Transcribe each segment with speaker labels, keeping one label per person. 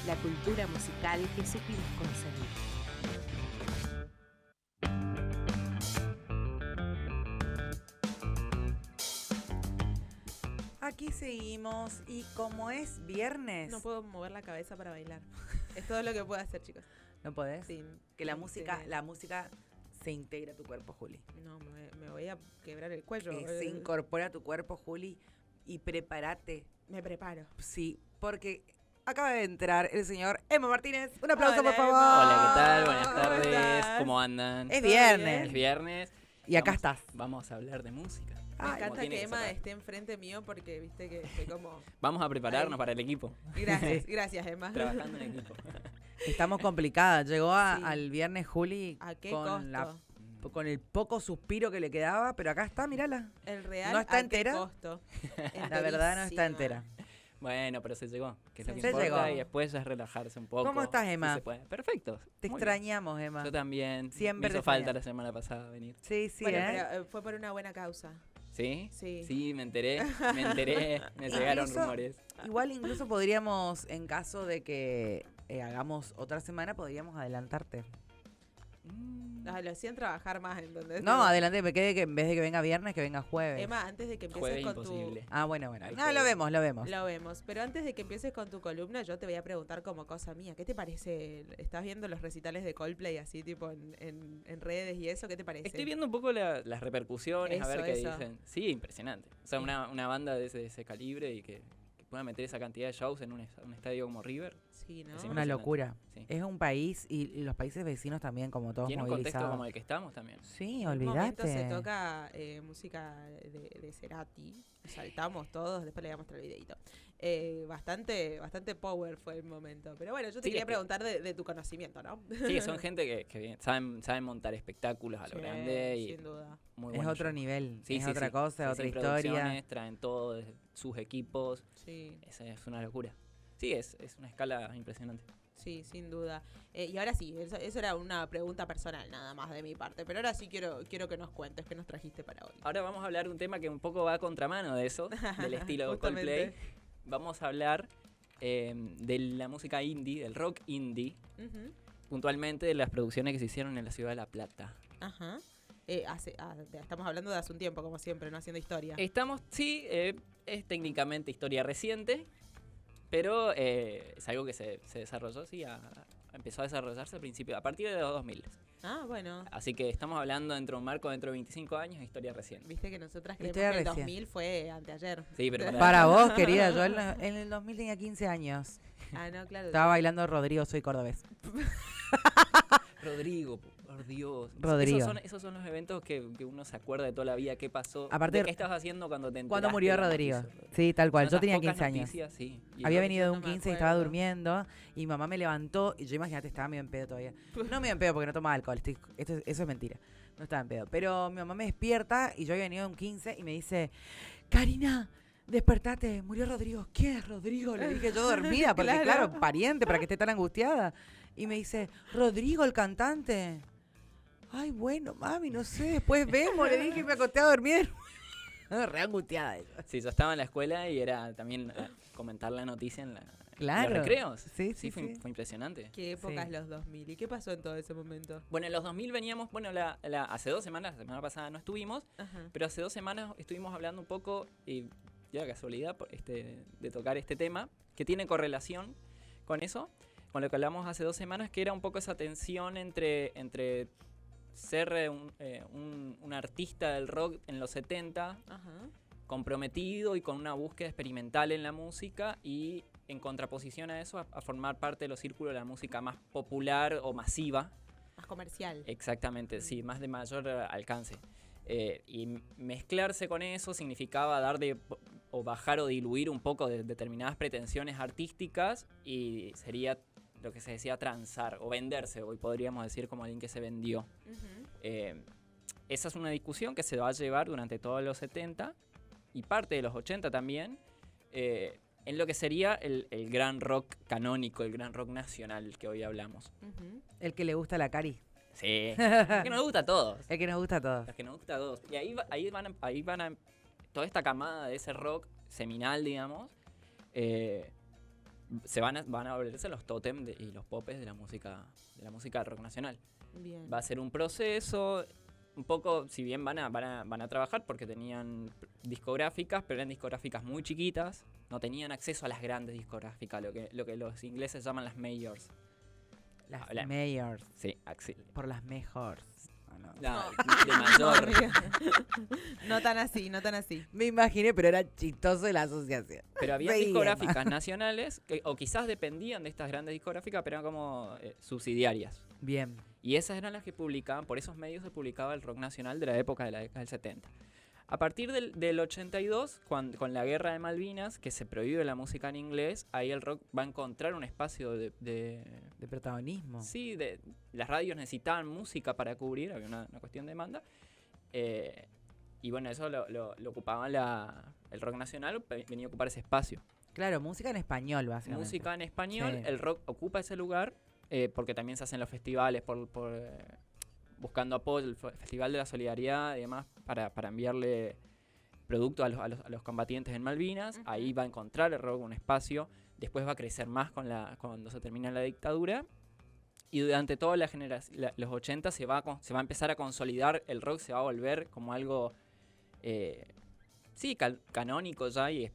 Speaker 1: la cultura musical que supimos conseguir.
Speaker 2: Aquí seguimos y como es viernes...
Speaker 3: No puedo mover la cabeza para bailar. Es todo lo que puedo hacer, chicos.
Speaker 2: ¿No podés?
Speaker 3: Sí.
Speaker 2: Que la música se integra a tu cuerpo, Juli.
Speaker 3: No, me voy a quebrar el cuello.
Speaker 2: Se incorpora a tu cuerpo, Juli, y prepárate.
Speaker 3: Me preparo.
Speaker 2: Sí, porque acaba de entrar el señor Emma Martínez. Un aplauso,
Speaker 3: Hola,
Speaker 2: por favor.
Speaker 3: Emma.
Speaker 4: Hola, ¿qué tal? Buenas
Speaker 3: ¿Cómo
Speaker 4: tardes.
Speaker 3: estás?
Speaker 4: ¿Cómo andan?
Speaker 2: Es
Speaker 3: ¿Todo
Speaker 2: viernes.
Speaker 4: Es viernes.
Speaker 2: Y acá estás.
Speaker 4: Vamos a hablar de música.
Speaker 3: Me
Speaker 2: Ay,
Speaker 3: encanta
Speaker 4: tiene
Speaker 3: que
Speaker 4: que
Speaker 3: Emma
Speaker 4: ser.
Speaker 3: esté enfrente mío porque viste que estoy como...
Speaker 4: Vamos a prepararnos
Speaker 3: Ay.
Speaker 4: para el equipo.
Speaker 3: Gracias, Emma.
Speaker 4: Trabajando en equipo.
Speaker 2: Estamos complicadas. Llegó
Speaker 3: Sí.
Speaker 2: al viernes Juli
Speaker 3: ¿A qué
Speaker 2: con,
Speaker 3: costo?
Speaker 2: con el poco suspiro que le quedaba, pero acá está, mírala.
Speaker 3: El real,
Speaker 2: ¿No está
Speaker 3: ¿a
Speaker 2: entera?
Speaker 3: qué costo?
Speaker 2: La verdad no está
Speaker 3: Enterísima.
Speaker 2: entera.
Speaker 4: Bueno, pero se llegó. Que es lo que
Speaker 3: Se
Speaker 4: importa.
Speaker 2: llegó.
Speaker 4: Y después ya es relajarse un poco.
Speaker 2: ¿Cómo estás,
Speaker 4: si
Speaker 2: Emma?
Speaker 4: se puede. Perfecto.
Speaker 2: Te
Speaker 4: Muy
Speaker 2: extrañamos,
Speaker 4: bien.
Speaker 2: Emma.
Speaker 4: Yo también.
Speaker 2: Siempre
Speaker 4: Me
Speaker 2: te
Speaker 4: hizo falta
Speaker 2: extrañamos.
Speaker 4: la semana pasada venir.
Speaker 2: Sí, sí,
Speaker 3: Bueno,
Speaker 2: ¿eh?
Speaker 3: pero fue por una buena causa.
Speaker 4: ¿Sí?
Speaker 3: Sí.
Speaker 4: Sí, me enteré. Me llegaron
Speaker 2: Incluso-
Speaker 4: rumores.
Speaker 2: Igual incluso podríamos, en caso de que hagamos otra semana, podríamos adelantarte.
Speaker 3: Lo hacían trabajar más, ¿entendés?
Speaker 2: No, adelante, me quede que en vez de que venga viernes, que venga jueves.
Speaker 3: Emma, antes de que empieces
Speaker 4: Jueves
Speaker 3: con
Speaker 4: imposible.
Speaker 2: Ah, bueno.
Speaker 4: Ahí
Speaker 2: No,
Speaker 4: te-
Speaker 2: lo vemos.
Speaker 3: Lo vemos, pero antes de que empieces con tu columna, yo te voy a preguntar como cosa mía, ¿qué te parece? ¿Estás viendo los recitales de Coldplay así tipo en redes y eso? ¿Qué te parece?
Speaker 4: Estoy viendo un poco las repercusiones, a ver qué
Speaker 3: Eso.
Speaker 4: dicen. Sí, impresionante. O sea, una banda de ese calibre y que pueda meter esa cantidad de shows en un estadio como River.
Speaker 3: Sí, ¿no?
Speaker 4: Es
Speaker 2: Una locura.
Speaker 4: Sí.
Speaker 2: Es un país y los países vecinos también, como todos
Speaker 4: Tiene un contexto
Speaker 2: movilizados.
Speaker 4: como el que estamos también.
Speaker 2: Sí,
Speaker 3: En un momento se
Speaker 2: olvídate.
Speaker 3: toca música de Cerati, saltamos todos, después le voy a mostrar el videito. Bastante power fue el momento. Pero bueno, yo te
Speaker 4: Sí,
Speaker 3: quería
Speaker 4: es que-
Speaker 3: preguntar de tu conocimiento, ¿no?
Speaker 4: Sí, son gente que saben montar espectáculos a lo
Speaker 3: Sí,
Speaker 4: grande y
Speaker 3: sin duda.
Speaker 4: muy
Speaker 2: Es
Speaker 4: buenos
Speaker 2: otro
Speaker 4: shows.
Speaker 2: nivel,
Speaker 4: Sí,
Speaker 2: es
Speaker 4: sí,
Speaker 2: otra
Speaker 4: sí.
Speaker 2: cosa,
Speaker 4: Sí,
Speaker 2: otra
Speaker 4: sin
Speaker 2: historia.
Speaker 4: producciones, traen todo, desde sus equipos.
Speaker 3: Sí.
Speaker 4: Es una locura. Sí, es una escala impresionante.
Speaker 3: Sí, sin duda. Y ahora sí, eso era una pregunta personal nada más de mi parte. Pero ahora sí quiero que nos cuentes qué nos trajiste para hoy.
Speaker 4: Ahora vamos a hablar de un tema que un poco va a contramano de eso, del estilo
Speaker 3: Justamente.
Speaker 4: Coldplay. Vamos a hablar de la música indie, del rock indie,
Speaker 3: Ujú.
Speaker 4: puntualmente de las producciones que se hicieron en la ciudad de La Plata.
Speaker 3: Ajá. Estamos hablando de hace un tiempo, como siempre, no haciendo historia.
Speaker 4: Sí, es técnicamente historia reciente, pero es algo que se desarrolló, empezó a desarrollarse a partir de los 2000.
Speaker 3: Ah, bueno.
Speaker 4: Así que estamos hablando dentro de un marco dentro de 25 años, historia reciente.
Speaker 3: Viste que nosotras creemos
Speaker 2: Historia
Speaker 3: que el
Speaker 2: recién.
Speaker 3: 2000 fue anteayer.
Speaker 4: Sí, pero
Speaker 2: Para vos, querida, yo en el 2000 tenía 15 años.
Speaker 3: Ah, no, claro.
Speaker 2: Estaba bailando Rodrigo, soy cordobés.
Speaker 4: Rodrigo, por Dios.
Speaker 2: Rodrigo.
Speaker 4: Esos son los eventos que uno se acuerda de toda la vida, qué pasó.
Speaker 2: Aparte,
Speaker 4: ¿Qué estabas haciendo cuando te enteraste?
Speaker 2: Cuando murió
Speaker 4: de la
Speaker 2: Rodrigo.
Speaker 4: noticia, Rodrigo?
Speaker 2: Sí, tal cual. Yo
Speaker 4: Tantas
Speaker 2: tenía
Speaker 4: pocas
Speaker 2: 15 años.
Speaker 4: noticias, sí. Y
Speaker 2: Había
Speaker 4: yo-
Speaker 2: venido de
Speaker 3: no
Speaker 2: un
Speaker 3: me
Speaker 2: 15 y estaba
Speaker 3: acuerdo.
Speaker 2: durmiendo y mi mamá me levantó y yo imagínate estaba medio en pedo todavía. No medio en pedo porque no tomaba alcohol, eso es mentira. No estaba en pedo. Pero mi mamá me despierta y yo había venido de un 15 y me dice, Karina, despertate, murió Rodrigo. ¿Quién es Rodrigo? Le dije yo dormida porque
Speaker 3: Claro.
Speaker 2: claro, pariente para que esté tan angustiada. Y me dice, Rodrigo, el cantante. Ay, bueno, mami, no sé, después vemos. Le dije y me acosté a dormir. Re angustiada ella.
Speaker 4: Sí, yo estaba en la escuela y era también comentar la noticia en
Speaker 2: Claro.
Speaker 4: los recreos.
Speaker 2: Sí, sí,
Speaker 4: fue,
Speaker 2: sí.
Speaker 4: fue impresionante.
Speaker 3: ¿Qué épocas
Speaker 2: Sí.
Speaker 3: los 2000? ¿Y qué pasó en todo ese momento?
Speaker 4: Bueno, en los 2000 veníamos, hace 2 semanas, la semana pasada no estuvimos,
Speaker 3: Ajá.
Speaker 4: pero hace 2 semanas estuvimos hablando un poco, y ya casualidad, de tocar este tema, que tiene correlación con eso, con lo que hablamos hace 2 semanas, que era un poco esa tensión entre ser un artista del rock en los 70,
Speaker 3: Ajá.
Speaker 4: comprometido y con una búsqueda experimental en la música, y en contraposición a eso, a formar parte de los círculos de la música más popular o masiva.
Speaker 3: Más comercial.
Speaker 4: Exactamente, sí, más de mayor alcance. Y mezclarse con eso significaba o bajar o diluir un poco de determinadas pretensiones artísticas, y sería lo que se decía transar o venderse, hoy podríamos decir como alguien que se vendió.
Speaker 3: Ujú.
Speaker 4: Esa es una discusión que se va a llevar durante todos los 70 y parte de los 80 también, en lo que sería el gran rock canónico, el gran rock nacional que hoy hablamos.
Speaker 3: Ujú.
Speaker 2: El que le gusta la Cari.
Speaker 4: Sí, es que nos gusta a todos.
Speaker 2: El que nos gusta a todos.
Speaker 4: Las que nos gusta a todos. Y ahí van a toda esta camada de ese rock seminal, digamos, van a volverse los tótem y los popes de la música rock nacional.
Speaker 3: Bien.
Speaker 4: Va a ser un proceso, un poco, si bien van a trabajar porque tenían discográficas, pero eran discográficas muy chiquitas, no tenían acceso a las grandes discográficas, lo que los ingleses llaman las majors.
Speaker 2: Las
Speaker 4: Habla-
Speaker 2: mayors.
Speaker 4: Sí,
Speaker 2: Por las mejores. Ah, no.
Speaker 4: de mayor.
Speaker 3: No tan así, no tan así.
Speaker 2: Me imaginé, pero era chistoso de la asociación.
Speaker 4: Pero había
Speaker 2: Bien.
Speaker 4: discográficas nacionales, o quizás dependían de estas grandes discográficas, pero eran como subsidiarias.
Speaker 2: Bien.
Speaker 4: Y esas eran las que publicaban, por esos medios se publicaba el rock nacional de la época de la década del 70. A partir del 82, con la guerra de Malvinas, que se prohíbe la música en inglés, ahí el rock va a encontrar un espacio de
Speaker 2: protagonismo.
Speaker 4: sí, las radios necesitaban música para cubrir, había una cuestión de demanda. Y bueno, eso lo ocupaba el rock nacional, venía a ocupar ese espacio.
Speaker 2: Claro, música en español, básicamente.
Speaker 4: Música en español,
Speaker 2: Sí.
Speaker 4: el rock ocupa ese lugar, porque también se hacen los festivales buscando apoyo, el Festival de la Solidaridad y demás, para enviarle producto a los combatientes en Malvinas.
Speaker 3: Ujú.
Speaker 4: Ahí va a encontrar el rock un espacio, después va a crecer más cuando se termina la dictadura. Y durante toda los 80 se va a empezar a consolidar el rock, se va a volver como algo canónico ya y es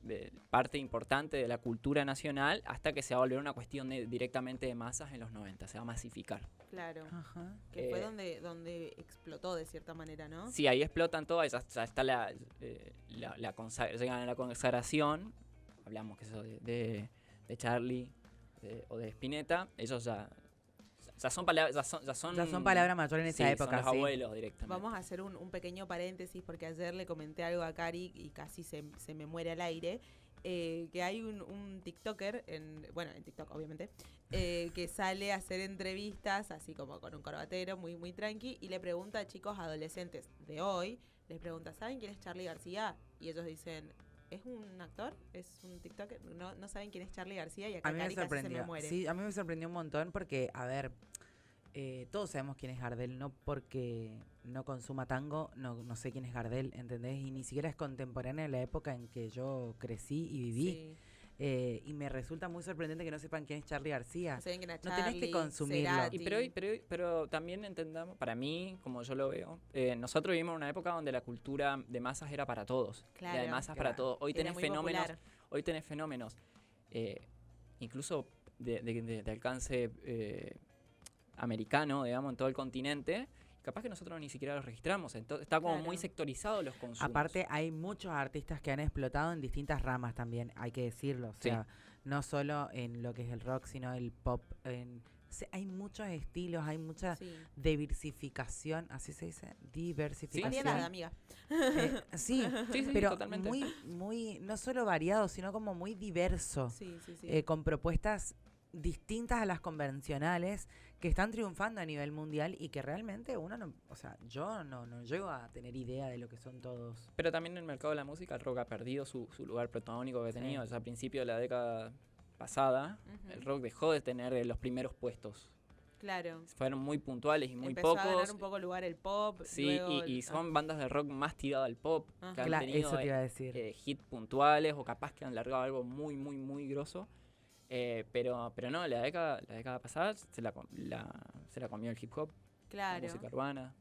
Speaker 4: parte importante de la cultura nacional, hasta que se va a volver una cuestión directamente de masas en los 90, se va a masificar.
Speaker 3: Claro.
Speaker 2: Ajá.
Speaker 3: Que fue donde explotó de cierta manera, ¿no?
Speaker 4: Sí, ahí explotan todo, ya está llegan a la consagración, hablamos que eso de Charlie o de Spinetta, ellos ya son palabras, ya son
Speaker 2: palabras mayores en esa época,
Speaker 4: son los
Speaker 2: sí.
Speaker 4: abuelos directamente.
Speaker 3: Vamos a hacer un pequeño paréntesis porque ayer le comenté algo a Cari y casi se me muere al aire. Que hay un TikToker, en TikTok obviamente, que sale a hacer entrevistas así como con un corbatero muy muy tranqui y le pregunta a chicos adolescentes de hoy, les pregunta, ¿saben quién es Charly García? Y ellos dicen, ¿es un actor? ¿Es un TikToker? No saben quién es Charly García y acá
Speaker 2: A mí me
Speaker 3: Cari casi se me
Speaker 2: sorprendió.
Speaker 3: muere.
Speaker 2: Sí, a mí me sorprendió un montón porque, a ver, todos sabemos quién es Gardel, no porque no consuma tango, no sé quién es Gardel, ¿entendés? Y ni siquiera es contemporánea de la época en que yo crecí y viví.
Speaker 3: Sí.
Speaker 2: Y me resulta muy sorprendente que no sepan quién es Charly García.
Speaker 3: No saben quién era
Speaker 2: No tenés que
Speaker 3: Charly,
Speaker 2: consumirlo.
Speaker 3: Cerati.
Speaker 4: Pero también entendamos, para mí, como yo lo veo, nosotros vivimos en una época donde la cultura de masas era para todos.
Speaker 3: Claro.
Speaker 4: La de masas
Speaker 2: Claro.
Speaker 4: para todos. Hoy
Speaker 3: Era
Speaker 4: tenés
Speaker 3: muy
Speaker 4: fenómenos,
Speaker 3: popular.
Speaker 4: incluso de alcance americano, digamos, en todo el continente. Capaz que nosotros ni siquiera los registramos. Entonces está como
Speaker 3: Claro.
Speaker 4: muy sectorizado los consumos.
Speaker 2: Aparte, hay muchos artistas que han explotado en distintas ramas también, hay que decirlo. O
Speaker 4: Sí.
Speaker 2: sea, no solo en lo que es el rock, sino el pop. Hay muchos estilos, hay mucha
Speaker 3: Sí.
Speaker 2: diversificación, ¿así se dice? Diversificación.
Speaker 3: Variedad, amiga.
Speaker 2: Sí,
Speaker 4: Sí,
Speaker 2: pero
Speaker 4: totalmente.
Speaker 2: muy, no solo variado, sino como muy diverso.
Speaker 3: Sí, sí, sí.
Speaker 2: Con propuestas distintas a las convencionales que están triunfando a nivel mundial y que realmente uno no, o sea, yo no llego a tener idea de lo que son todos.
Speaker 4: Pero también en el mercado de la música el rock ha perdido su lugar protagónico que
Speaker 2: Sí.
Speaker 4: tenía. O sea, a principio de la década pasada,
Speaker 3: Ujú.
Speaker 4: el rock dejó de tener los primeros puestos.
Speaker 3: Claro.
Speaker 4: Fueron muy puntuales y muy
Speaker 3: Empezó
Speaker 4: pocos.
Speaker 3: a ganar un poco lugar el pop.
Speaker 4: Sí,
Speaker 3: luego
Speaker 4: y son bandas de rock más tirado al pop,
Speaker 3: Ajá.
Speaker 4: que han
Speaker 2: Claro,
Speaker 4: tenido
Speaker 2: eso te iba a decir.
Speaker 4: hits puntuales o capaz que han largado algo muy, muy, muy grosso. Pero no, la década pasada se la comió el hip hop, la
Speaker 3: Claro.
Speaker 4: música urbana,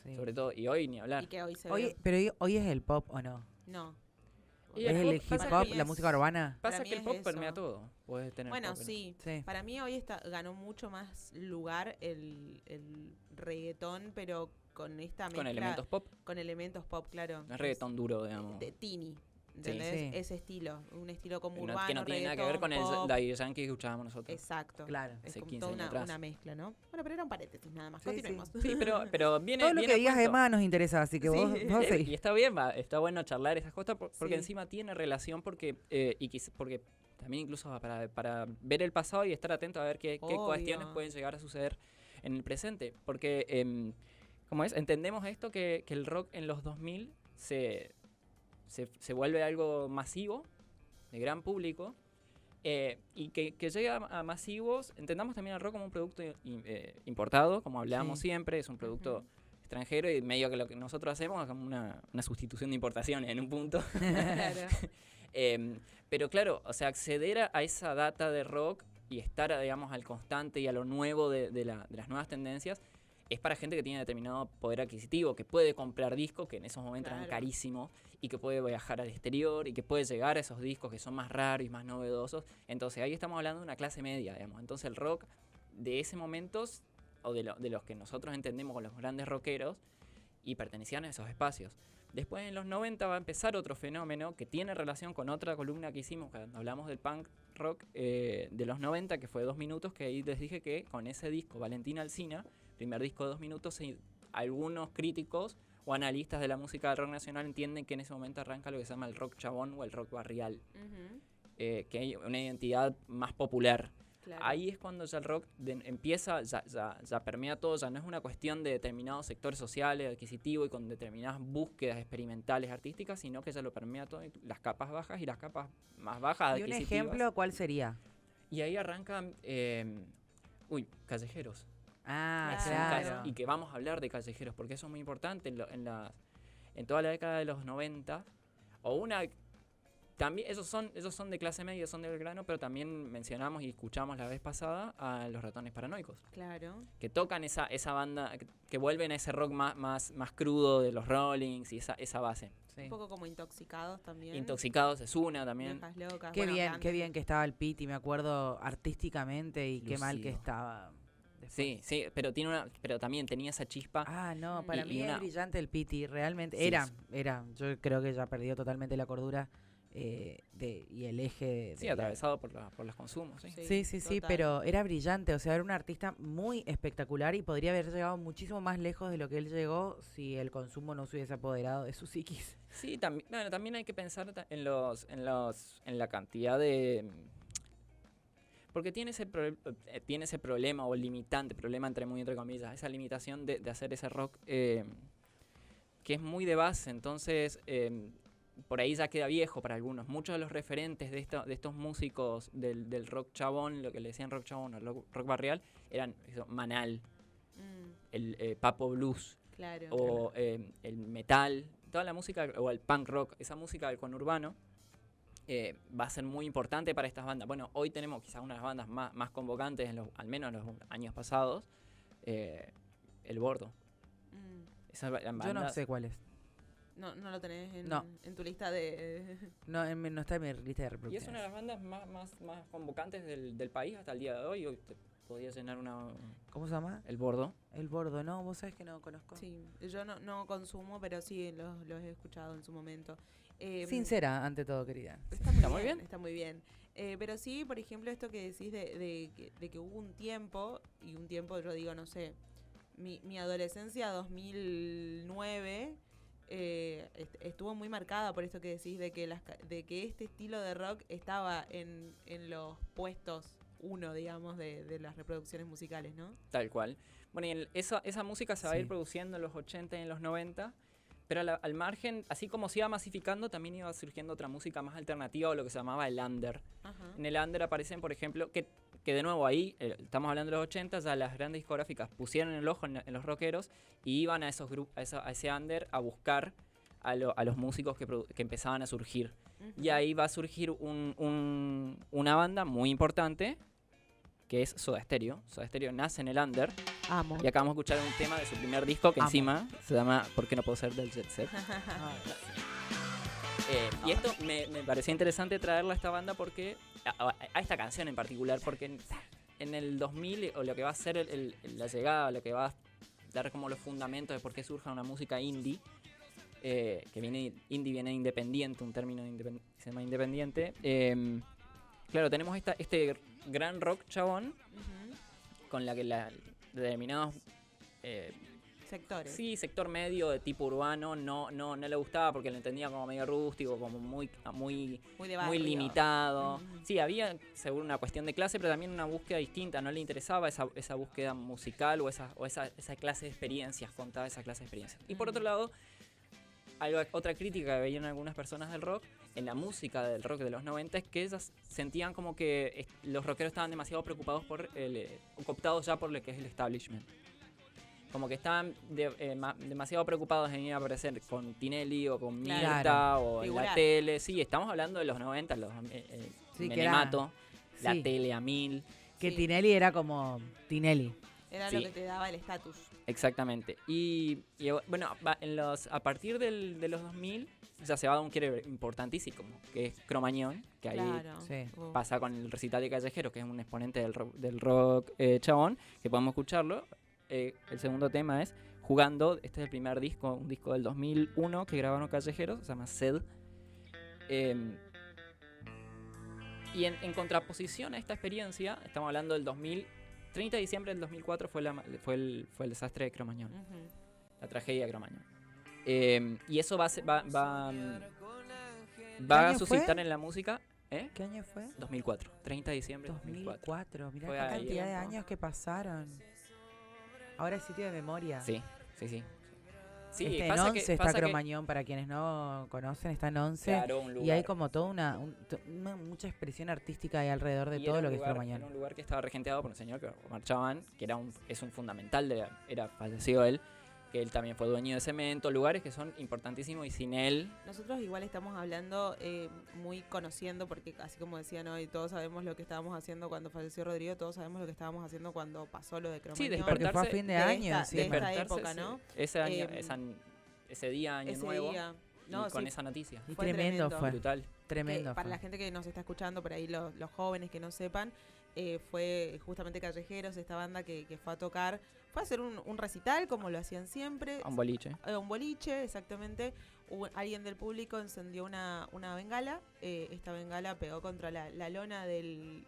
Speaker 2: Sí.
Speaker 4: sobre todo. Y hoy ni hablar.
Speaker 3: Y que hoy se
Speaker 2: Hoy,
Speaker 3: ve.
Speaker 2: pero hoy es el pop o no?
Speaker 3: No.
Speaker 4: Y
Speaker 2: ¿Es
Speaker 4: el
Speaker 2: el
Speaker 4: pop
Speaker 2: hip
Speaker 4: pasa
Speaker 2: hop,
Speaker 3: que
Speaker 2: la
Speaker 3: es-
Speaker 2: música urbana?
Speaker 4: Pasa
Speaker 3: Para mí
Speaker 4: que el
Speaker 3: es
Speaker 4: pop
Speaker 3: eso.
Speaker 4: permea todo. Podés tener
Speaker 3: Bueno,
Speaker 4: pop en-
Speaker 3: sí.
Speaker 2: Sí.
Speaker 3: Para mí hoy ganó mucho más lugar el reggaetón, pero con esta mezcla.
Speaker 4: Con elementos pop.
Speaker 3: Con elementos pop, claro.
Speaker 4: No es reggaetón duro, digamos.
Speaker 3: De teeny. ¿Entendés?
Speaker 2: Sí.
Speaker 3: Ese estilo. Un estilo como
Speaker 4: Que
Speaker 3: urbano.
Speaker 4: que no tiene nada que ver con
Speaker 3: reggaetón, pop.
Speaker 4: Daddy Yankee que escuchábamos nosotros.
Speaker 3: Exacto.
Speaker 2: Claro.
Speaker 3: Es
Speaker 4: Hace
Speaker 3: como
Speaker 4: 15
Speaker 3: toda
Speaker 4: años atrás.
Speaker 3: una mezcla, ¿no? Bueno, pero era un paréntesis nada más.
Speaker 2: Sí, sí.
Speaker 3: Continuemos.
Speaker 4: Sí, pero viene.
Speaker 2: Todo lo
Speaker 4: viene
Speaker 2: que digas
Speaker 4: a
Speaker 2: de
Speaker 4: cuento.
Speaker 2: más nos interesa, así que
Speaker 3: Sí.
Speaker 2: vos
Speaker 4: Y
Speaker 2: seguís.
Speaker 4: está bien, está bueno charlar esas cosas porque
Speaker 3: Sí.
Speaker 4: encima tiene relación porque porque también incluso para ver el pasado y estar atento a ver qué
Speaker 3: Obvio.
Speaker 4: cuestiones pueden llegar a suceder en el presente. Porque, como es, entendemos esto que el rock en los 2000 se vuelve algo masivo, de gran público, y que llegue a masivos. Entendamos también el rock como un producto importado, como hablábamos
Speaker 2: Sí.
Speaker 4: siempre, es un producto
Speaker 3: Ujú.
Speaker 4: extranjero y medio que lo que nosotros hacemos es como una sustitución de importaciones en un punto.
Speaker 3: Claro.
Speaker 4: Pero claro, o sea, acceder a esa data de rock y estar, digamos, al constante y a lo nuevo de las nuevas tendencias es para gente que tiene determinado poder adquisitivo, que puede comprar discos que en esos momentos eran
Speaker 3: Claro.
Speaker 4: carísimos y que puede viajar al exterior y que puede llegar a esos discos que son más raros y más novedosos. Entonces ahí estamos hablando de una clase media, digamos. Entonces el rock de ese momento, o de los que nosotros entendemos con los grandes rockeros, y pertenecían a esos espacios. Después en los 90 va a empezar otro fenómeno que tiene relación con otra columna que hicimos cuando hablamos del punk rock de los 90, que fue 2 minutos, que ahí les dije que con ese disco, Valentina Alsina, primer disco de 2 minutos, algunos críticos o analistas de la música del rock nacional entienden que en ese momento arranca lo que se llama el rock chabón o el rock barrial,
Speaker 3: Ujú,
Speaker 4: que hay una identidad más popular.
Speaker 3: claro.
Speaker 4: Ahí es cuando ya el rock empieza, ya permea todo, ya no es una cuestión de determinados sectores sociales, adquisitivos y con determinadas búsquedas experimentales artísticas, sino que ya lo permea todo, las capas bajas y las capas más bajas
Speaker 2: ¿Y un
Speaker 4: adquisitivas.
Speaker 2: ejemplo cuál sería?
Speaker 4: Y ahí arrancan, callejeros.
Speaker 2: Ah,
Speaker 3: Es un
Speaker 2: claro.
Speaker 3: caso.
Speaker 4: Y que vamos a hablar de callejeros, porque eso es muy importante en toda la década de los 90, o una... También, esos son de clase media, son de Belgrano, pero también mencionamos y escuchamos la vez pasada a los Ratones Paranoicos,
Speaker 3: Claro.
Speaker 4: que tocan esa banda, que vuelven a ese rock más crudo de los Rollings y esa base.
Speaker 2: Sí.
Speaker 3: Un poco como Intoxicados también.
Speaker 4: Intoxicados es una también.
Speaker 3: Viejas locas.
Speaker 2: Qué
Speaker 3: Bueno,
Speaker 2: bien,
Speaker 3: antes
Speaker 2: qué bien que estaba el Piti, me acuerdo artísticamente y qué mal que
Speaker 4: Lúcido.
Speaker 2: estaba. después.
Speaker 4: Sí, pero también tenía esa chispa.
Speaker 2: Ah, no, para
Speaker 4: Y
Speaker 2: mí es
Speaker 4: una-
Speaker 2: brillante el Piti, realmente.
Speaker 4: Sí,
Speaker 2: Era. Yo creo que ya perdió totalmente la cordura y el eje de
Speaker 4: Sí,
Speaker 2: la-
Speaker 4: atravesado por los consumos, sí.
Speaker 2: Sí,
Speaker 3: total.
Speaker 2: pero era brillante, o sea, era un artista muy espectacular y podría haber llegado muchísimo más lejos de lo que él llegó si el consumo no se hubiese apoderado de su psiquis.
Speaker 4: Sí, también hay que pensar en la cantidad de... Porque tiene ese problema o limitante, problema entre comillas, esa limitación de hacer ese rock que es muy de base, entonces por ahí ya queda viejo para algunos. Muchos de los referentes de estos músicos del rock chabón, lo que le decían rock chabón o rock barrial, eran Manal,
Speaker 3: Mm,
Speaker 4: el Papo Blues,
Speaker 3: claro.
Speaker 4: o el metal, toda la música, o el punk rock, esa música del conurbano, va a ser muy importante para estas bandas. Bueno, hoy tenemos quizás una de las bandas más convocantes, al menos en los años pasados, El Bordo.
Speaker 3: Mm,
Speaker 4: Esa
Speaker 2: Yo no
Speaker 4: banda-
Speaker 2: sé cuál es.
Speaker 3: no lo tenés
Speaker 2: No.
Speaker 3: en tu lista de...
Speaker 2: No, no está en mi lista de
Speaker 4: Y
Speaker 2: reproducción.
Speaker 4: es una de las bandas más convocantes del país hasta el día de hoy. Hoy te podía llenar
Speaker 2: ¿Cómo se llama?
Speaker 4: El Bordo.
Speaker 2: El Bordo, no, vos sabés que no conozco.
Speaker 3: Sí, yo no consumo, pero sí los he escuchado en su momento.
Speaker 2: Sincera, ante todo, querida.
Speaker 4: Está muy bien.
Speaker 3: Está muy bien. Pero sí, por ejemplo, esto que decís de que hubo un tiempo, y un tiempo, yo digo, no sé, mi adolescencia 2009 estuvo muy marcada por esto que decís de que este estilo de rock estaba en los puestos uno, digamos, de las reproducciones musicales, ¿no?
Speaker 4: Tal cual. Bueno, y esa música se va a ir
Speaker 2: Sí.
Speaker 4: produciendo en los 80 y en los 90, pero al margen, así como se iba masificando, también iba surgiendo otra música más alternativa o lo que se llamaba el under.
Speaker 3: Ajá.
Speaker 4: En el under aparecen, por ejemplo, que de nuevo ahí, estamos hablando de los 80, ya las grandes discográficas pusieron el ojo en los rockeros y iban a esos grupos, a ese under a buscar a los músicos que empezaban a surgir.
Speaker 3: Ujú.
Speaker 4: Y ahí va a surgir una banda muy importante, que es Soda Stereo. Soda Stereo nace en el under.
Speaker 3: Amo.
Speaker 4: Y acabamos de escuchar un tema de su primer disco que
Speaker 2: Amo.
Speaker 4: encima se llama ¿Por qué no puedo ser del Jet Set? Y esto me parecía interesante traerla a esta banda porque a esta canción en particular, porque en el 2000, o lo que va a ser la llegada, lo que va a dar como los fundamentos de por qué surja una música indie, indie viene independiente, un término que se llama independiente. Claro, tenemos este gran rock chabón
Speaker 3: Ujú.
Speaker 4: con la que determinados
Speaker 3: Sectores.
Speaker 4: sí, sector medio de tipo urbano no le gustaba porque lo entendía como medio rústico, como muy
Speaker 3: Muy de
Speaker 4: muy
Speaker 3: barrio.
Speaker 4: limitado.
Speaker 3: Ujú.
Speaker 4: Sí, había seguro una cuestión de clase, pero también una búsqueda distinta. No le interesaba esa búsqueda musical o esa clase de experiencias, contaba esa clase de experiencias. Y por otro lado, otra crítica que veían algunas personas del rock, en la música del rock de los 90, es que ellas sentían como que los rockeros estaban demasiado preocupados cooptados ya por lo que es el establishment. como que estaban demasiado preocupados en ir a aparecer con Tinelli o con
Speaker 3: Claro.
Speaker 4: Mirta o en la
Speaker 3: Figurar.
Speaker 4: tele. Sí, estamos hablando de los 90,
Speaker 2: Sí, que era-
Speaker 4: Menemato, la
Speaker 2: sí,
Speaker 4: tele a 1000.
Speaker 2: que
Speaker 3: Sí.
Speaker 2: Tinelli era como Tinelli.
Speaker 3: Era
Speaker 4: Sí.
Speaker 3: lo que te daba el estatus.
Speaker 4: Exactamente. Y bueno, a partir de los 2000 ya se va a dar un quiebre importantísimo, que es Cromañón, que ahí
Speaker 3: Claro.
Speaker 2: Sí.
Speaker 4: pasa con el recital de Callejeros, que es un exponente del rock chabón, que podemos escucharlo. El segundo tema es Jugando. Este es el primer disco, un disco del 2001 que grabaron Callejeros, se llama Sed. Y en contraposición a esta experiencia, estamos hablando del 30 de diciembre del 2004 fue el desastre de Cromañón,
Speaker 3: Ujú.
Speaker 4: la tragedia de Cromañón. Y eso va a
Speaker 2: año
Speaker 4: suscitar
Speaker 2: fue?
Speaker 4: en la música.
Speaker 2: ¿Qué año fue?
Speaker 4: 2004, 30 de diciembre de 2004.
Speaker 2: 2004. Mirá
Speaker 4: Fue
Speaker 2: qué
Speaker 4: ahí.
Speaker 2: cantidad de años que pasaron. Ahora es sitio de memoria.
Speaker 4: Sí. Sí,
Speaker 2: Está en
Speaker 4: pasa
Speaker 2: 11
Speaker 4: que,
Speaker 2: está
Speaker 4: pasa que-
Speaker 2: Cromañón, para quienes no conocen, está en 11.
Speaker 4: Claro, un lugar.
Speaker 2: Y hay como toda mucha expresión artística ahí alrededor de
Speaker 4: Y
Speaker 2: todo
Speaker 4: era
Speaker 2: lo
Speaker 4: un
Speaker 2: que es
Speaker 4: lugar-
Speaker 2: Cromañón.
Speaker 4: Era un lugar que estaba regenteado por un señor que marchaban, que es un fundamental, era fallecido él, que él también fue dueño de Cemento, lugares que son importantísimos y sin él,
Speaker 3: Nosotros igual estamos hablando muy conociendo, porque así como decían hoy, todos sabemos lo que estábamos haciendo cuando falleció Rodrigo, todos sabemos lo que estábamos haciendo cuando pasó lo de Cromañón.
Speaker 4: Sí,
Speaker 2: Porque fue a
Speaker 4: despertarse
Speaker 2: fin de
Speaker 3: de
Speaker 2: año.
Speaker 3: esta-
Speaker 2: sí.
Speaker 3: de esta
Speaker 4: despertarse
Speaker 3: época, ¿no?
Speaker 4: ese año,
Speaker 3: Em,
Speaker 4: ese día, año
Speaker 3: Ese
Speaker 4: nuevo,
Speaker 3: día.
Speaker 4: y
Speaker 3: No,
Speaker 4: con
Speaker 3: sí,
Speaker 4: esa noticia.
Speaker 2: Y
Speaker 3: fue
Speaker 2: tremendo
Speaker 3: tremendo.
Speaker 2: fue.
Speaker 4: Brutal.
Speaker 2: Tremendo
Speaker 3: para
Speaker 2: fue.
Speaker 3: la gente que nos está escuchando, por ahí los jóvenes que no sepan, fue justamente Callejeros, esta banda que fue a tocar, fue a hacer un recital como lo hacían siempre,
Speaker 4: A un boliche.
Speaker 3: un boliche, exactamente. Alguien del público encendió una bengala, esta bengala pegó contra la lona del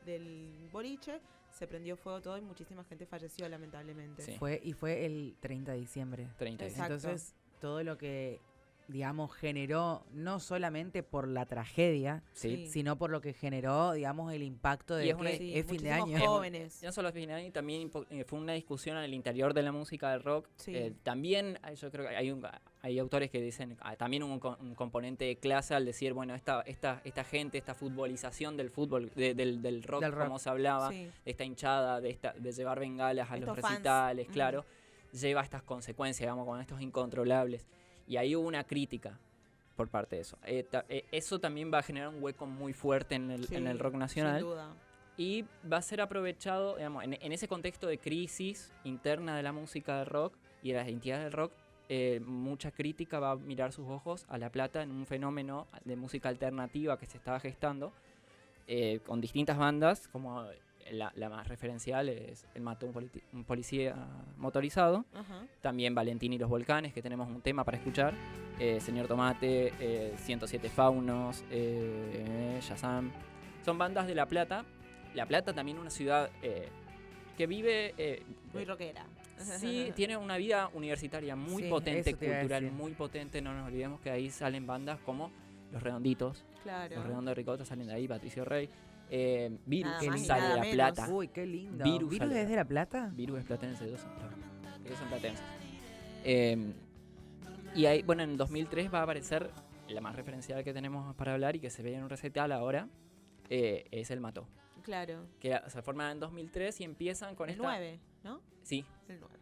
Speaker 3: boliche, se prendió fuego todo y muchísima gente falleció lamentablemente.
Speaker 4: Sí.
Speaker 2: Fue el 30 de diciembre.
Speaker 4: 30
Speaker 3: Exacto.
Speaker 2: Entonces, todo lo que, digamos, generó, no solamente por la tragedia,
Speaker 4: Sí.
Speaker 2: sino por lo que generó, digamos, el impacto de
Speaker 4: Y es una-
Speaker 2: que
Speaker 3: Sí,
Speaker 2: es fin de
Speaker 3: muchísimos
Speaker 2: año.
Speaker 3: jóvenes.
Speaker 4: No solo al final, y también fue una discusión en el interior de la música del rock.
Speaker 3: Sí.
Speaker 4: También yo creo que hay autores que dicen, también un componente de clase al decir, bueno, esta gente, esta futbolización del fútbol, del rock,
Speaker 2: Del rock.
Speaker 4: como se hablaba,
Speaker 3: Sí.
Speaker 4: de esta hinchada, de llevar bengalas a los
Speaker 3: Estos fans.
Speaker 4: recitales,
Speaker 3: Ujú.
Speaker 4: claro, lleva estas consecuencias, digamos, con estos incontrolables. Y ahí hubo una crítica por parte de eso. Eso también va a generar un hueco muy fuerte en el
Speaker 3: Sí,
Speaker 4: rock nacional.
Speaker 3: Sin duda.
Speaker 4: Y va a ser aprovechado, digamos, en ese contexto de crisis interna de la música del rock y de las identidades del rock, mucha crítica va a mirar sus ojos a La Plata en un fenómeno de música alternativa que se estaba gestando, con distintas bandas, como la más referencial es El Mató un policía motorizado,
Speaker 3: Ajá.
Speaker 4: también Valentín y los Volcanes, que tenemos un tema para escuchar, Señor Tomate, 107 Faunos, Shazam. Son bandas de La Plata. La Plata también una ciudad que vive...
Speaker 3: Muy rockera.
Speaker 4: sí, tiene una vida universitaria muy
Speaker 2: Sí,
Speaker 4: potente,
Speaker 2: eso te iba a
Speaker 4: cultural
Speaker 2: decir.
Speaker 4: muy potente. No nos olvidemos que ahí salen bandas como Los Redonditos.
Speaker 3: Claro.
Speaker 4: Los Redondos de Ricota salen de ahí, Patricio Rey. Virus
Speaker 3: Nada
Speaker 2: más y
Speaker 4: sale de
Speaker 3: nada
Speaker 4: La
Speaker 3: menos.
Speaker 4: Plata.
Speaker 2: Uy, qué lindo.
Speaker 4: Virus
Speaker 2: ¿Virus
Speaker 4: sale-
Speaker 2: es de La Plata?
Speaker 4: Virus es platense, ellos son platenses. Y ahí, bueno, en 2003 va a aparecer la más referencial que tenemos para hablar y que se ve en un recital ahora, es El Mató.
Speaker 3: Claro.
Speaker 4: Que se forman en 2003 y empiezan con
Speaker 3: El
Speaker 4: esta...
Speaker 3: 9, ¿no?
Speaker 4: Sí,
Speaker 3: El 9.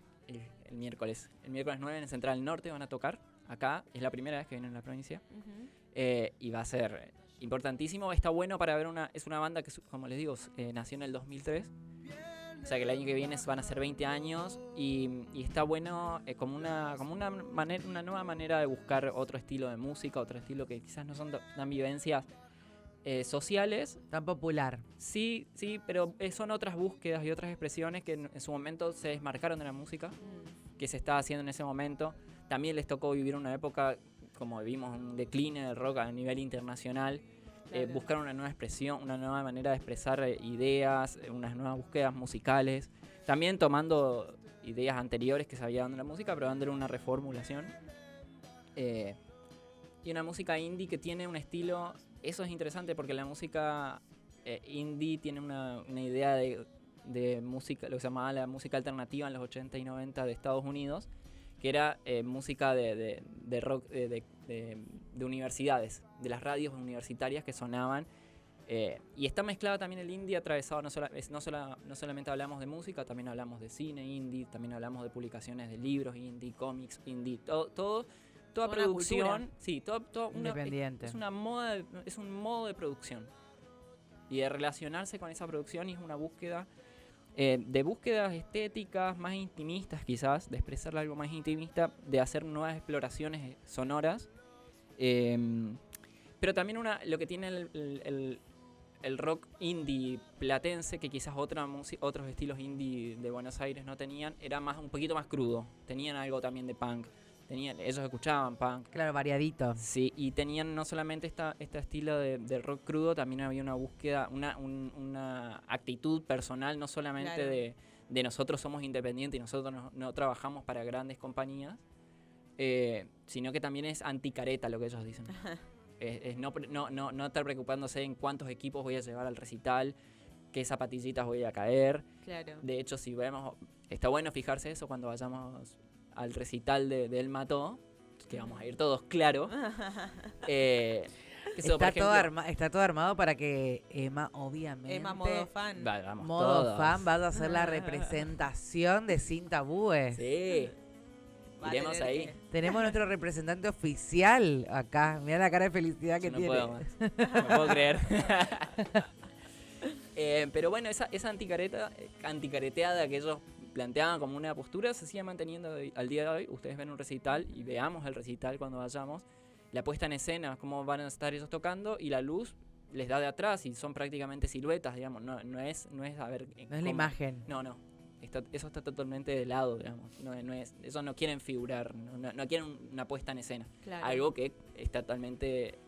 Speaker 4: el miércoles. El miércoles 9 en el Central Norte van a tocar. Acá es la primera vez que vienen a la provincia.
Speaker 3: Ujú.
Speaker 4: Y va a ser importantísimo. Está bueno para ver es una banda que, como les digo, nació en el 2003. O sea que el año que viene van a ser 20 años. Y está bueno como una nueva manera de buscar otro estilo de música, otro estilo que quizás no son tan vivencias sociales.
Speaker 2: Tan popular.
Speaker 4: Sí, pero son otras búsquedas y otras expresiones que en su momento se desmarcaron de la música, que se estaba haciendo en ese momento. También les tocó vivir una época, como vimos, un decline del rock a nivel internacional.
Speaker 3: Claro.
Speaker 4: Buscar una nueva expresión, una nueva manera de expresar ideas, unas nuevas búsquedas musicales. También tomando ideas anteriores que se había dado en la música, pero dándole una reformulación. Y una música indie que tiene un estilo... Eso es interesante porque la música indie tiene una idea de música, lo que se llamaba la música alternativa en los 80 y 90 de Estados Unidos, que era música de rock de universidades, de las radios universitarias que sonaban Y está mezclado también el indie atravesado, no solamente hablamos de música, también hablamos de cine indie, también hablamos de publicaciones de libros indie, cómics indie, toda
Speaker 3: Una
Speaker 4: producción,
Speaker 3: cultura.
Speaker 4: sí,
Speaker 2: Independiente.
Speaker 4: es un modo de producción. Y de relacionarse con esa producción, y es una búsqueda de búsquedas estéticas más intimistas, quizás, de expresar algo más intimista, de hacer nuevas exploraciones sonoras. Pero también lo que tiene el rock indie platense, que quizás otros estilos indie de Buenos Aires no tenían, era un poquito más crudo. Tenían algo también de punk. Ellos escuchaban punk.
Speaker 2: Claro, variadito.
Speaker 4: Sí, y tenían no solamente este estilo de rock crudo, también había una búsqueda, una actitud personal, no solamente
Speaker 3: Claro.
Speaker 4: de nosotros somos independientes y nosotros no trabajamos para grandes compañías, sino que también es anticareta lo que ellos dicen. Es no estar preocupándose en cuántos equipos voy a llevar al recital, qué zapatillitas voy a caer.
Speaker 3: Claro.
Speaker 4: De hecho, si vemos, está bueno fijarse eso cuando vayamos al recital de El Mató, que vamos a ir todos, claro.
Speaker 2: Está todo armado para que Emma, obviamente,
Speaker 3: Emma modo fan.
Speaker 4: Vamos
Speaker 2: modo
Speaker 4: todos.
Speaker 2: fan, vaya a hacer la representación de Sin Tabúes.
Speaker 4: Sí.
Speaker 3: Va a
Speaker 4: Iremos
Speaker 3: tener
Speaker 4: ahí.
Speaker 3: que-
Speaker 2: Tenemos nuestro representante oficial acá. Mira la cara de felicidad que
Speaker 4: No
Speaker 2: tiene.
Speaker 4: puedo más. No puedo creer. Pero bueno, esa anticareteada que ellos planteaban como una postura se sigue manteniendo al día de hoy. Ustedes ven un recital y veamos el recital cuando vayamos. La puesta en escena, cómo van a estar ellos tocando, y la luz les da de atrás y son prácticamente siluetas, digamos. No es a ver.
Speaker 2: No es la imagen.
Speaker 4: No. Eso está totalmente de lado, digamos. Eso no quieren figurar, no quieren una puesta en escena.
Speaker 3: Claro.
Speaker 4: Algo que es totalmente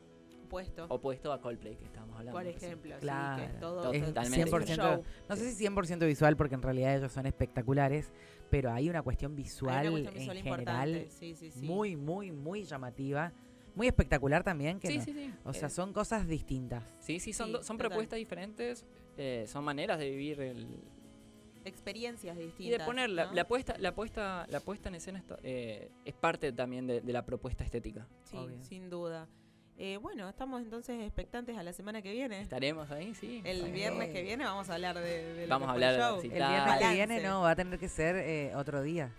Speaker 3: Puesto.
Speaker 4: opuesto a Coldplay, que estábamos hablando.
Speaker 3: Por
Speaker 4: recién.
Speaker 3: ejemplo,
Speaker 2: Claro.
Speaker 3: sí, que es todo
Speaker 4: Totalmente.
Speaker 3: es un
Speaker 2: 100%,
Speaker 3: show.
Speaker 2: no sé si 100% visual, porque en realidad ellos son espectaculares, pero hay una cuestión visual,
Speaker 3: Hay una cuestión visual
Speaker 2: en
Speaker 3: importante.
Speaker 2: general
Speaker 3: Sí.
Speaker 2: muy, muy, muy llamativa. Muy espectacular también. Que
Speaker 4: Sí,
Speaker 2: no-
Speaker 4: sí.
Speaker 2: O sea, son cosas distintas.
Speaker 4: Sí, son
Speaker 3: Sí,
Speaker 4: son
Speaker 3: total.
Speaker 4: propuestas diferentes, son maneras de vivir
Speaker 3: Experiencias distintas.
Speaker 4: y de poner
Speaker 3: ¿no?
Speaker 4: la puesta en escena es parte también de la propuesta estética.
Speaker 3: Sí,
Speaker 2: Obvio.
Speaker 3: sin duda. Bueno, estamos entonces expectantes a la semana que viene.
Speaker 4: Estaremos ahí, sí.
Speaker 3: El
Speaker 2: Sí.
Speaker 3: viernes que viene vamos a hablar de lo
Speaker 4: Vamos
Speaker 3: que
Speaker 4: a
Speaker 3: fue
Speaker 4: hablar
Speaker 3: el
Speaker 4: de
Speaker 3: show.
Speaker 4: sí.
Speaker 2: El viernes que
Speaker 3: Balance.
Speaker 2: viene no, va a tener que ser otro día.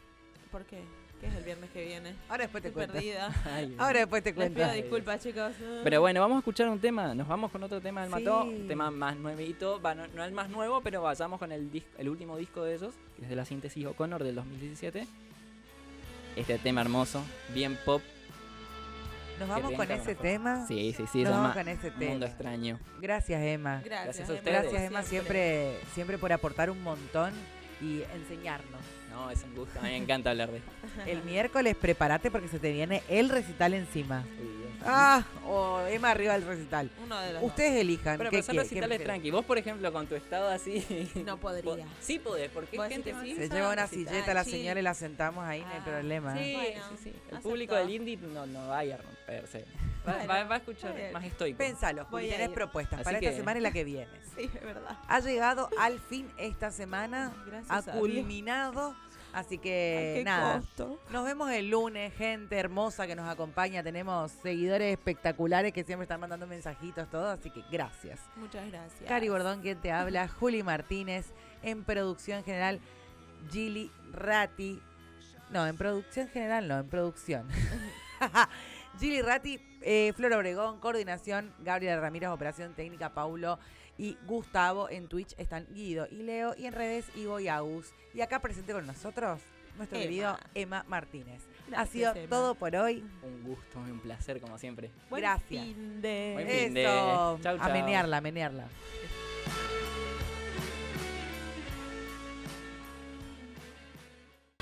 Speaker 3: ¿Por qué? ¿Qué es el viernes que viene?
Speaker 2: Ahora después te
Speaker 3: Estoy
Speaker 2: cuento.
Speaker 3: perdida.
Speaker 4: Ay,
Speaker 2: Ahora después te
Speaker 3: Les
Speaker 2: cuento.
Speaker 3: pido disculpas, chicos.
Speaker 4: Pero bueno, vamos a escuchar un tema. Nos vamos con otro tema del
Speaker 2: Sí.
Speaker 4: Mató. Un tema más nuevito. No el más nuevo, pero vayamos con el último disco de ellos, que es de la Síntesis O'Connor del 2017. Este tema hermoso, bien pop.
Speaker 2: Nos vamos
Speaker 4: bien
Speaker 2: con ese
Speaker 4: carnaval.
Speaker 2: tema.
Speaker 4: Sí, se
Speaker 2: Nos
Speaker 4: llama
Speaker 2: vamos con ese
Speaker 4: Mundo
Speaker 2: tema.
Speaker 4: Extraño.
Speaker 2: Gracias, Emma.
Speaker 3: Gracias,
Speaker 4: a
Speaker 3: Emma,
Speaker 4: ustedes.
Speaker 2: Gracias, Emma, siempre por aportar un montón y enseñarnos.
Speaker 4: No, es un gusto. A mí me encanta hablar de esto.
Speaker 2: El miércoles prepárate porque se te viene el recital encima.
Speaker 4: Uy, Dios.
Speaker 2: O Emma arriba del recital.
Speaker 3: Uno de los
Speaker 2: Ustedes elijan.
Speaker 4: Pero
Speaker 2: ¿qué
Speaker 4: son
Speaker 2: qué
Speaker 4: recitales
Speaker 2: prefieren?
Speaker 4: tranqui. Vos, por ejemplo, con tu estado así.
Speaker 3: dos. No podría.
Speaker 4: Sí podés, porque
Speaker 3: ¿Vos
Speaker 4: hay gente
Speaker 3: decís que
Speaker 4: más.
Speaker 3: sí?
Speaker 2: Se lleva una
Speaker 3: Recital,
Speaker 2: silleta a la
Speaker 3: chill.
Speaker 2: señora y la sentamos ahí, no hay
Speaker 3: Ah,
Speaker 2: problema.
Speaker 4: Sí,
Speaker 3: Bueno,
Speaker 4: sí. El
Speaker 3: acepto.
Speaker 4: público del indie no vaya a romperse.
Speaker 3: Bueno,
Speaker 4: Va a escuchar
Speaker 3: está bien.
Speaker 4: más estoico.
Speaker 2: Pénsalo,
Speaker 3: Voy
Speaker 2: Juli,
Speaker 3: a
Speaker 2: tenés
Speaker 3: ir.
Speaker 2: propuestas
Speaker 4: Así
Speaker 2: para
Speaker 4: que-
Speaker 2: esta semana y la que viene.
Speaker 3: Sí, es verdad.
Speaker 2: Ha llegado al fin esta semana,
Speaker 3: Gracias
Speaker 2: ha
Speaker 3: a Dios.
Speaker 2: culminado, así que
Speaker 3: Ay, qué
Speaker 2: nada.
Speaker 3: costo.
Speaker 2: Nos vemos el lunes, gente hermosa que nos acompaña. Tenemos seguidores espectaculares que siempre están mandando mensajitos, todo, así que gracias.
Speaker 3: Muchas gracias.
Speaker 2: Cari Bordón, quien te habla, Juli Martínez, en producción general, Gili Ratti. No, en producción general no, en producción. Gili Ratti, Flor Obregón, coordinación, Gabriela Ramírez, operación técnica, Paulo y Gustavo. En Twitch están Guido y Leo, y en redes Ivo y Agus. Y acá presente con nosotros, nuestro
Speaker 3: Emma.
Speaker 2: querido Emma Martínez.
Speaker 3: Gracias,
Speaker 2: ha sido
Speaker 3: Emma.
Speaker 2: todo por hoy.
Speaker 4: Un gusto y un placer, como siempre.
Speaker 3: Buen
Speaker 2: Gracias.
Speaker 3: fin de-
Speaker 4: Buen fin de-
Speaker 2: Eso,
Speaker 4: Chau,
Speaker 2: a
Speaker 4: chau.
Speaker 2: menearla, a menearla.